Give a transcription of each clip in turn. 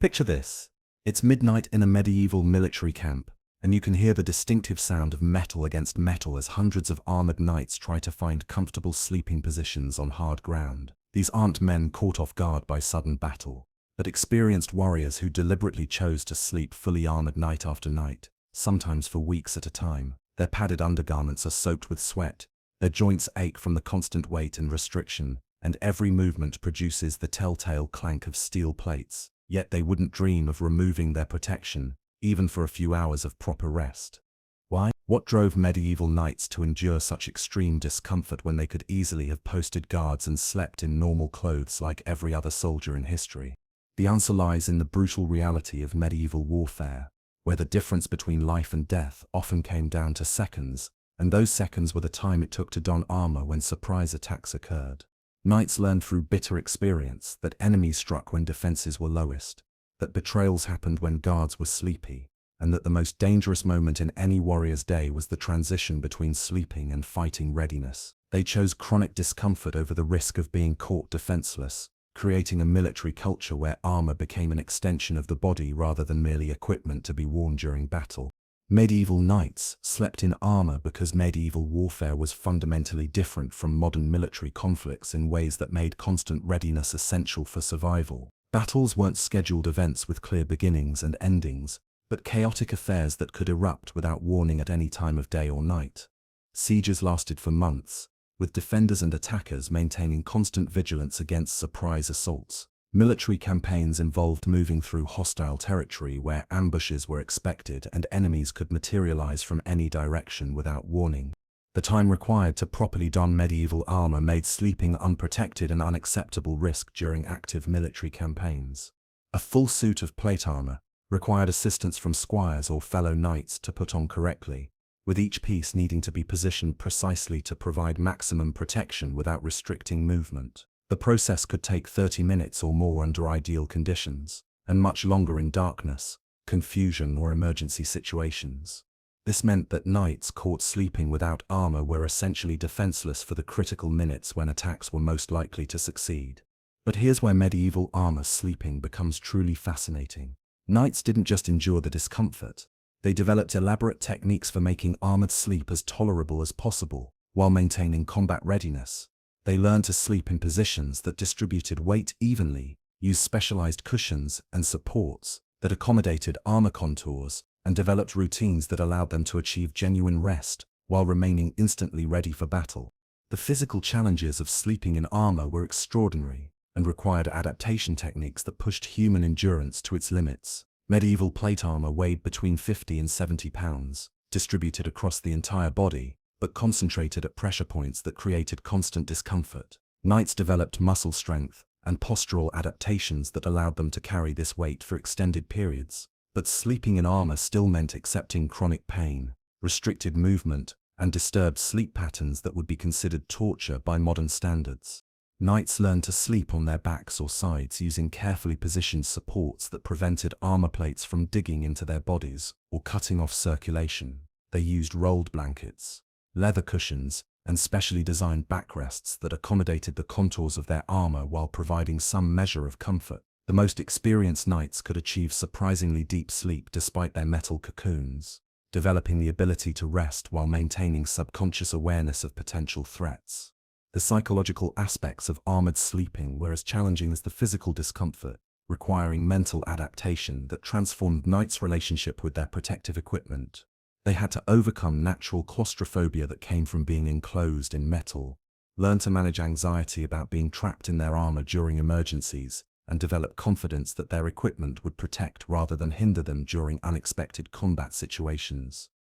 Picture this. It's midnight in a medieval military camp, and you can hear the distinctive sound of metal against metal as hundreds of armored knights try to find comfortable sleeping positions on hard ground. These aren't men caught off guard by sudden battle, but experienced warriors who deliberately chose to sleep fully armored night after night, sometimes for weeks at a time. Their padded undergarments are soaked with sweat, their joints ache from the constant weight and restriction, and every movement produces the telltale clank of steel plates. Yet they wouldn't dream of removing their protection, even for a few hours of proper rest. Why? What drove medieval knights to endure such extreme discomfort when they could easily have posted guards and slept in normal clothes like every other soldier in history? The answer lies in the brutal reality of medieval warfare, where the difference between life and death often came down to seconds, and those seconds were the time it took to don armor when surprise attacks occurred. Knights learned through bitter experience that enemies struck when defenses were lowest, that betrayals happened when guards were sleepy, and that the most dangerous moment in any warrior's day was the transition between sleeping and fighting readiness. They chose chronic discomfort over the risk of being caught defenseless, creating a military culture where armor became an extension of the body rather than merely equipment to be worn during battle. Medieval knights slept in armor because medieval warfare was fundamentally different from modern military conflicts in ways that made constant readiness essential for survival. Battles weren't scheduled events with clear beginnings and endings, but chaotic affairs that could erupt without warning at any time of day or night. Sieges lasted for months, with defenders and attackers maintaining constant vigilance against surprise assaults. Military campaigns involved moving through hostile territory where ambushes were expected and enemies could materialize from any direction without warning. The time required to properly don medieval armor made sleeping unprotected an unacceptable risk during active military campaigns. A full suit of plate armor required assistance from squires or fellow knights to put on correctly, with each piece needing to be positioned precisely to provide maximum protection without restricting movement. The process could take 30 minutes or more under ideal conditions, and much longer in darkness, confusion, or emergency situations. This meant that knights caught sleeping without armor were essentially defenseless for the critical minutes when attacks were most likely to succeed. But here's where medieval armor sleeping becomes truly fascinating. Knights didn't just endure the discomfort, they developed elaborate techniques for making armored sleep as tolerable as possible, while maintaining combat readiness. They learned to sleep in positions that distributed weight evenly, used specialized cushions and supports that accommodated armor contours, and developed routines that allowed them to achieve genuine rest while remaining instantly ready for battle. The physical challenges of sleeping in armor were extraordinary and required adaptation techniques that pushed human endurance to its limits. Medieval plate armor weighed between 50 and 70 pounds, distributed across the entire body, but concentrated at pressure points that created constant discomfort. Knights developed muscle strength and postural adaptations that allowed them to carry this weight for extended periods. But sleeping in armor still meant accepting chronic pain, restricted movement, and disturbed sleep patterns that would be considered torture by modern standards. Knights learned to sleep on their backs or sides using carefully positioned supports that prevented armor plates from digging into their bodies or cutting off circulation. They used rolled blankets, leather cushions, and specially designed backrests that accommodated the contours of their armor while providing some measure of comfort. The most experienced knights could achieve surprisingly deep sleep despite their metal cocoons, developing the ability to rest while maintaining subconscious awareness of potential threats. The psychological aspects of armored sleeping were as challenging as the physical discomfort, requiring mental adaptation that transformed knights' relationship with their protective equipment. They had to overcome natural claustrophobia that came from being enclosed in metal, learn to manage anxiety about being trapped in their armor during emergencies, and develop confidence that their equipment would protect rather than hinder them during unexpected combat situations.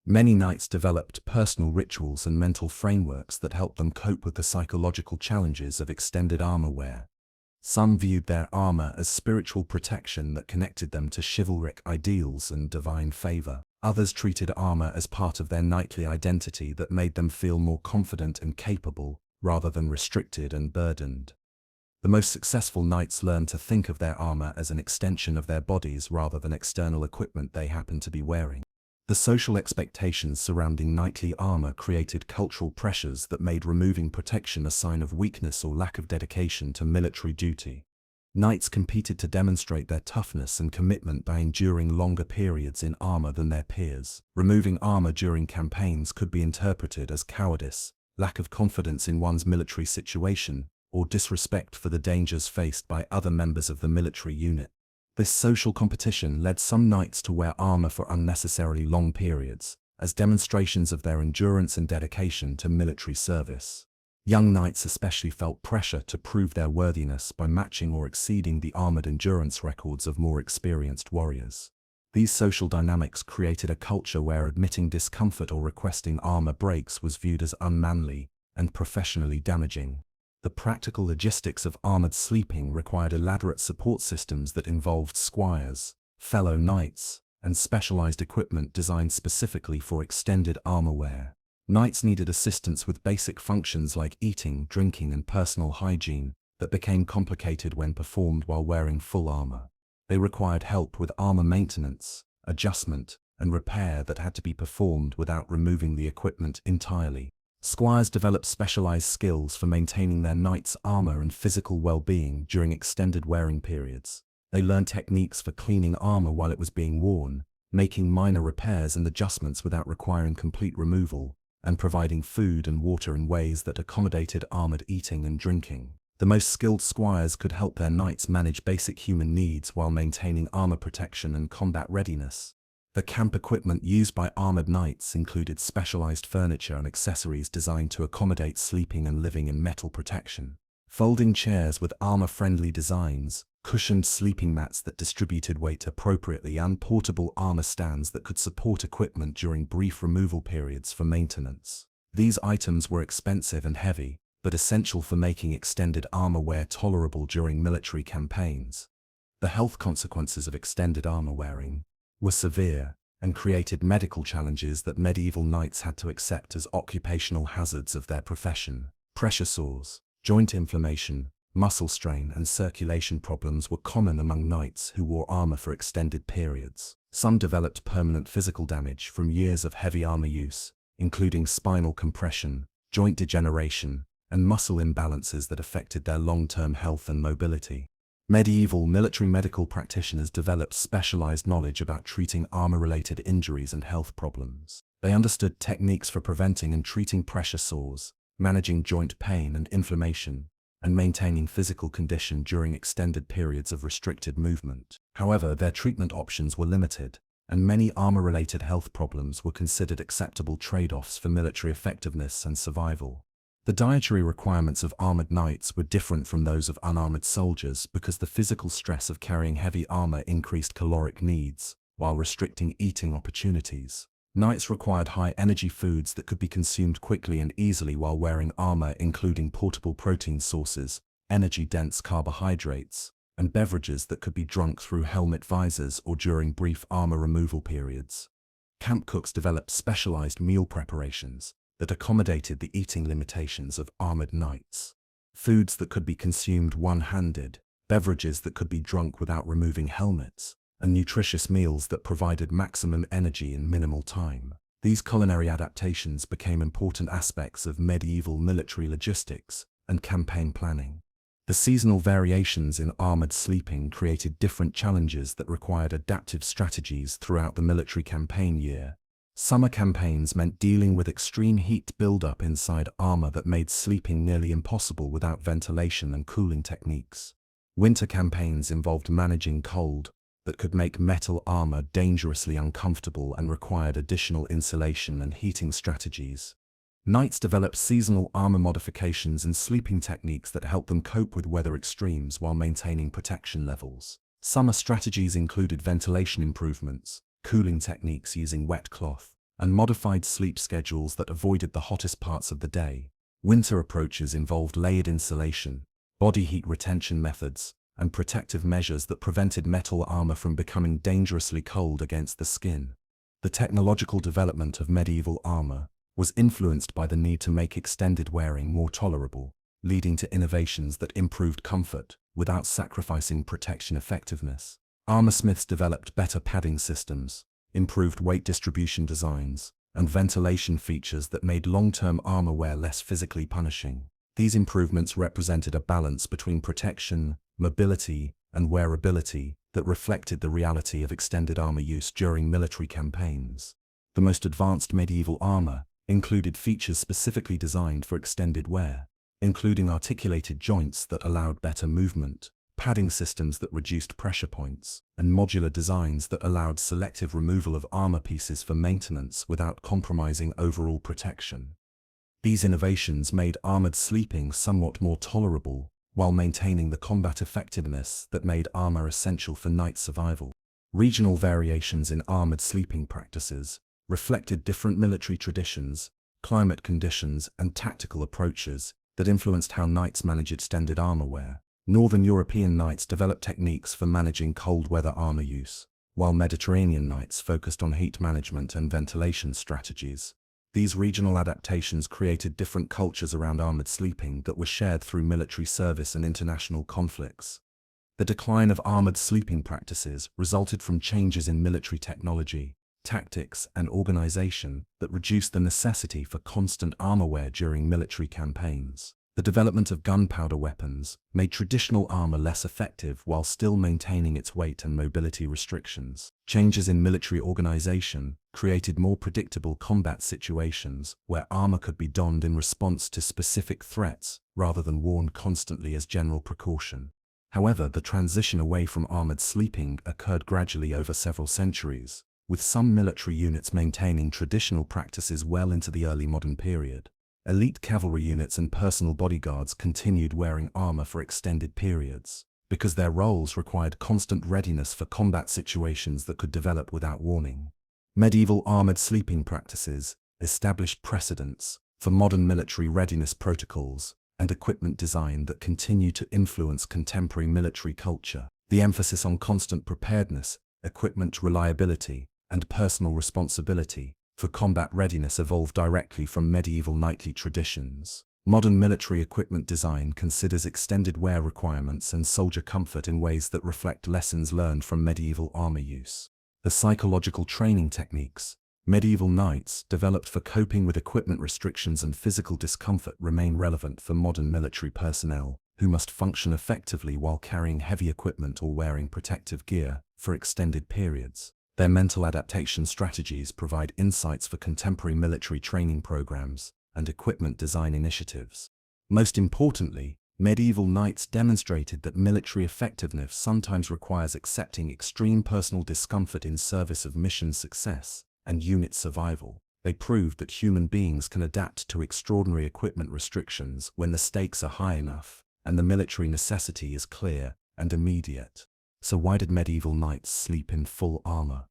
Many knights developed personal rituals and mental frameworks that helped them cope with the psychological challenges of extended armor wear. Some viewed their armor as spiritual protection that connected them to chivalric ideals and divine favor. Others treated armor as part of their knightly identity that made them feel more confident and capable, rather than restricted and burdened. The most successful knights learned to think of their armor as an extension of their bodies rather than external equipment they happened to be wearing. The social expectations surrounding knightly armor created cultural pressures that made removing protection a sign of weakness or lack of dedication to military duty. Knights competed to demonstrate their toughness and commitment by enduring longer periods in armor than their peers. Removing armor during campaigns could be interpreted as cowardice, lack of confidence in one's military situation, or disrespect for the dangers faced by other members of the military unit. This social competition led some knights to wear armor for unnecessarily long periods, as demonstrations of their endurance and dedication to military service. Young knights especially felt pressure to prove their worthiness by matching or exceeding the armored endurance records of more experienced warriors. These social dynamics created a culture where admitting discomfort or requesting armor breaks was viewed as unmanly and professionally damaging. The practical logistics of armored sleeping required elaborate support systems that involved squires, fellow knights, and specialized equipment designed specifically for extended armor wear. Knights needed assistance with basic functions like eating, drinking, and personal hygiene that became complicated when performed while wearing full armor. They required help with armor maintenance, adjustment, and repair that had to be performed without removing the equipment entirely. Squires developed specialized skills for maintaining their knight's armor and physical well-being during extended wearing periods. They learned techniques for cleaning armor while it was being worn, making minor repairs and adjustments without requiring complete removal, and providing food and water in ways that accommodated armored eating and drinking. The most skilled squires could help their knights manage basic human needs while maintaining armor protection and combat readiness. The camp equipment used by armored knights included specialized furniture and accessories designed to accommodate sleeping and living in metal protection. Folding chairs with armor-friendly designs, cushioned sleeping mats that distributed weight appropriately, and portable armor stands that could support equipment during brief removal periods for maintenance. These items were expensive and heavy, but essential for making extended armor wear tolerable during military campaigns. The health consequences of extended armor wearing were severe and created medical challenges that medieval knights had to accept as occupational hazards of their profession. Pressure sores, joint inflammation, muscle strain, and circulation problems were common among knights who wore armor for extended periods. Some developed permanent physical damage from years of heavy armor use, including spinal compression, joint degeneration, and muscle imbalances that affected their long-term health and mobility. Medieval military medical practitioners developed specialized knowledge about treating armor-related injuries and health problems. They understood techniques for preventing and treating pressure sores, managing joint pain and inflammation, and maintaining physical condition during extended periods of restricted movement. However, their treatment options were limited, and many armor-related health problems were considered acceptable trade-offs for military effectiveness and survival. The dietary requirements of armored knights were different from those of unarmored soldiers because the physical stress of carrying heavy armor increased caloric needs, while restricting eating opportunities. Knights required high-energy foods that could be consumed quickly and easily while wearing armor, including portable protein sources, energy-dense carbohydrates, and beverages that could be drunk through helmet visors or during brief armor removal periods. Camp cooks developed specialized meal preparations that accommodated the eating limitations of armored knights. Foods that could be consumed one-handed, beverages that could be drunk without removing helmets, and nutritious meals that provided maximum energy in minimal time. These culinary adaptations became important aspects of medieval military logistics and campaign planning. The seasonal variations in armored sleeping created different challenges that required adaptive strategies throughout the military campaign year. Summer campaigns meant dealing with extreme heat buildup inside armor that made sleeping nearly impossible without ventilation and cooling techniques. Winter campaigns involved managing cold that could make metal armor dangerously uncomfortable and required additional insulation and heating strategies. Knights developed seasonal armor modifications and sleeping techniques that helped them cope with weather extremes while maintaining protection levels. Summer strategies included ventilation improvements, cooling techniques using wet cloth, and modified sleep schedules that avoided the hottest parts of the day. Winter approaches involved layered insulation, body heat retention methods, and protective measures that prevented metal armor from becoming dangerously cold against the skin. The technological development of medieval armor was influenced by the need to make extended wearing more tolerable, leading to innovations that improved comfort without sacrificing protection effectiveness. Armorsmiths developed better padding systems, improved weight distribution designs, and ventilation features that made long-term armor wear less physically punishing. These improvements represented a balance between protection, mobility, and wearability that reflected the reality of extended armor use during military campaigns. The most advanced medieval armor included features specifically designed for extended wear, including articulated joints that allowed better movement, padding systems that reduced pressure points, and modular designs that allowed selective removal of armor pieces for maintenance without compromising overall protection. These innovations made armored sleeping somewhat more tolerable, while maintaining the combat effectiveness that made armor essential for night survival. Regional variations in armored sleeping practices reflected different military traditions, climate conditions, and tactical approaches that influenced how knights manage extended armor wear. Northern European knights developed techniques for managing cold weather armor use, while Mediterranean knights focused on heat management and ventilation strategies. These regional adaptations created different cultures around armored sleeping that were shared through military service and international conflicts. The decline of armored sleeping practices resulted from changes in military technology, tactics, and organization that reduced the necessity for constant armor wear during military campaigns. The development of gunpowder weapons made traditional armor less effective while still maintaining its weight and mobility restrictions. Changes in military organization created more predictable combat situations where armor could be donned in response to specific threats rather than worn constantly as general precaution. However, the transition away from armored sleeping occurred gradually over several centuries, with some military units maintaining traditional practices well into the early modern period. Elite cavalry units and personal bodyguards continued wearing armor for extended periods, because their roles required constant readiness for combat situations that could develop without warning. Medieval armored sleeping practices established precedents for modern military readiness protocols and equipment design that continue to influence contemporary military culture. The emphasis on constant preparedness, equipment reliability, and personal responsibility for combat readiness evolved directly from medieval knightly traditions. Modern military equipment design considers extended wear requirements and soldier comfort in ways that reflect lessons learned from medieval armor use. The psychological training techniques medieval knights developed for coping with equipment restrictions and physical discomfort remain relevant for modern military personnel, who must function effectively while carrying heavy equipment or wearing protective gear for extended periods. Their mental adaptation strategies provide insights for contemporary military training programs and equipment design initiatives. Most importantly, medieval knights demonstrated that military effectiveness sometimes requires accepting extreme personal discomfort in service of mission success and unit survival. They proved that human beings can adapt to extraordinary equipment restrictions when the stakes are high enough and the military necessity is clear and immediate. So why did medieval knights sleep in full armor?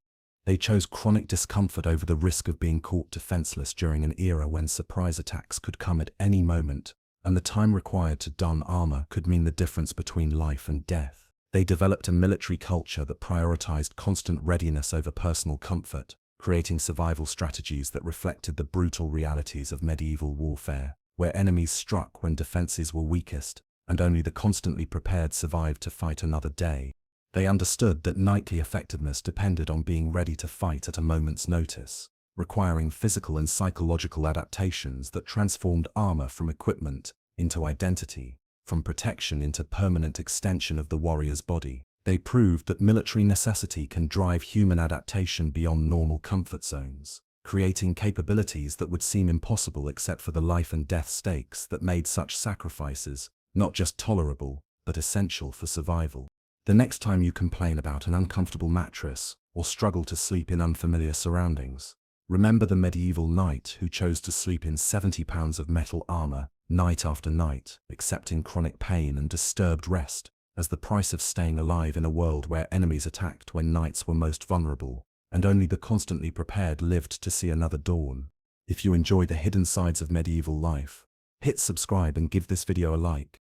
They chose chronic discomfort over the risk of being caught defenseless during an era when surprise attacks could come at any moment, and the time required to don armor could mean the difference between life and death. They developed a military culture that prioritized constant readiness over personal comfort, creating survival strategies that reflected the brutal realities of medieval warfare, where enemies struck when defenses were weakest, and only the constantly prepared survived to fight another day. They understood that knightly effectiveness depended on being ready to fight at a moment's notice, requiring physical and psychological adaptations that transformed armor from equipment into identity, from protection into permanent extension of the warrior's body. They proved that military necessity can drive human adaptation beyond normal comfort zones, creating capabilities that would seem impossible except for the life and death stakes that made such sacrifices not just tolerable, but essential for survival. The next time you complain about an uncomfortable mattress or struggle to sleep in unfamiliar surroundings, remember the medieval knight who chose to sleep in 70 pounds of metal armor night after night, accepting chronic pain and disturbed rest as the price of staying alive in a world where enemies attacked when knights were most vulnerable, and only the constantly prepared lived to see another dawn. If you enjoy the hidden sides of medieval life, hit subscribe and give this video a like.